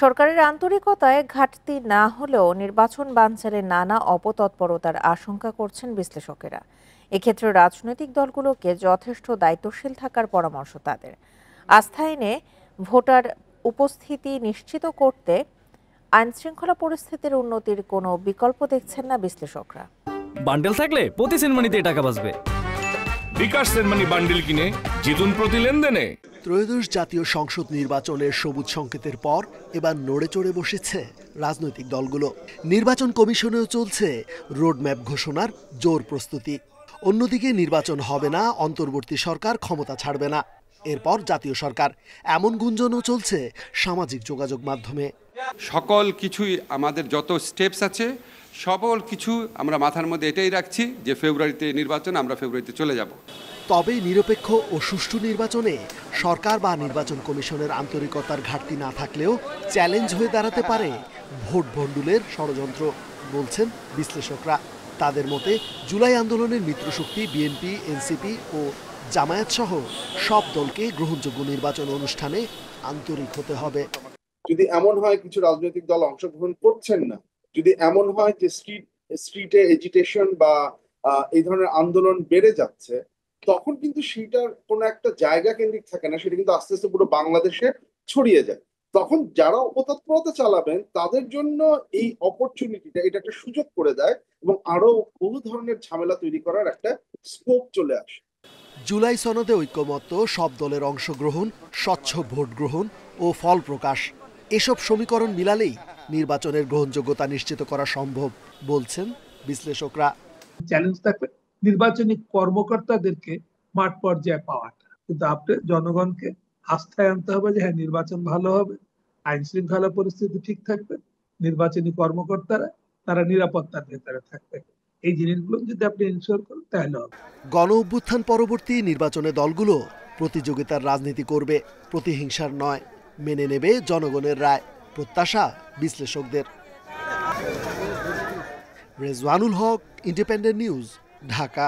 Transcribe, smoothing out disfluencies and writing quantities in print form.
সরকারের আন্তরিকতায় ঘাটতি না হলেও নির্বাচন বানচালে নানা অপতৎপরতার আশঙ্কা করছেন বিশ্লেষকেরা। এক্ষেত্রে রাজনৈতিক দলগুলোকে যথেষ্ট দায়িত্বশীল থাকার পরামর্শ তাদের। আস্থা এনে ভোটার উপস্থিতি নিশ্চিত করতে আইনশৃঙ্খলা পরিস্থিতির উন্নতির কোনো বিকল্প দেখছেন না বিশ্লেষকরা। বান্ডেল থাকলে প্রতি সেনমানিতে টাকা বাঁচবে। বিকাশ সেনমানি বান্ডেল কিনে জিতুন প্রতি লেনদেনে। ত্রয়োদশ জাতীয় সংসদ নির্বাচনের সবুজ সংকেতের পর এবার নড়ে চড়ে বসেছে রাজনৈতিক দলগুলো। নির্বাচন কমিশনেও চলছে রোডম্যাপ ঘোষণার জোর প্রস্তুতি। অন্যদিকে নির্বাচন হবে না, অন্তর্বর্তী সরকার ক্ষমতা ছাড়বে না, এরপর জাতীয় সরকার, এমন গুঞ্জনও চলছে সামাজিক যোগাযোগ মাধ্যমে। সকল কিছুই আমাদের যত স্টেপস আছে সকল কিছু আমরা মাথার মধ্যে এটাই রাখছি যে ফেব্রুয়ারিতে নির্বাচন, আমরা ফেব্রুয়ারিতে চলে যাব। তবে নিরপেক্ষ ও সুষ্ঠু নির্বাচনে সরকার বা নির্বাচন কমিশনের আন্তরিকতার ঘাটতি না থাকলেও চ্যালেঞ্জ হয়ে দাঁড়াতে পারে ভোট ভণ্ডুলের ষড়যন্ত্র, বলছেন বিশ্লেষকরা। তাদের মতে জুলাই আন্দোলনের মিত্রশক্তি বিএনপি, এনসিপি ও জামায়াত সহ সব দলকে গ্রহণযোগ্য নির্বাচন অনুষ্ঠানে আন্তরিক হতে হবে। যদি এমন হয় কিছু রাজনৈতিক দল অংশগ্রহণ করছেন না, যদি এমন হয় যে স্ট্রিটে এজিটেশন বা এই ধরনের আন্দোলন বেড়ে যাচ্ছে, তখন কিন্তু সেটার কোনো একটা জায়গা কেন্দ্রিক থাকে না, সেটা কিন্তু আস্তে আস্তে পুরো বাংলাদেশে ছড়িয়ে যায়। তখন যারা অপতৎপরতা চালাবেন তাদের জন্য এই অপরচুনিটিটা, এটা একটা সুযোগ করে দেয় এবং আরো বহু ধরনের ঝামেলা তৈরি করার একটা স্কোপ চলে আসে। জুলাই সনদে ঐক্যমত্য, সব দলের অংশগ্রহণ, স্বচ্ছ ভোট গ্রহণ ও ফল প্রকাশ, এসব সমীকরণ মিলালেই নির্বাচনের গ্রহণযোগ্যতা নিশ্চিত করা সম্ভব, বলছেন বিশ্লেষকরা। চ্যালেঞ্জ থাকবে নির্বাচনী কর্মকর্তাদেরকে মাঠ পর্যায়ে পাওয়াটা, কিন্তু আপনি জনগণকে আস্থায় আনতে হবে যে হ্যাঁ নির্বাচন ভালো হবে, আইন শৃঙ্খলা পরিস্থিতি ঠিক থাকবে, নির্বাচনী কর্মকর্তারা তারা নিরাপত্তার ভেতরে থাকবে। এই জিনিসগুলো যদি আপনি ইনশিওর করেন তাহলে হবে। গণ অভ্যুত্থান পরবর্তী নির্বাচনে দলগুলো প্রতিযোগিতার রাজনীতি করবে, প্রতিহিংসার নয়। মেনে নেবে জনগণের রায়, প্রত্যাশা বিশ্লেষকদের। রেজওয়ানুল হক, ইন্ডিপেন্ডেন্ট নিউজ, ঢাকা।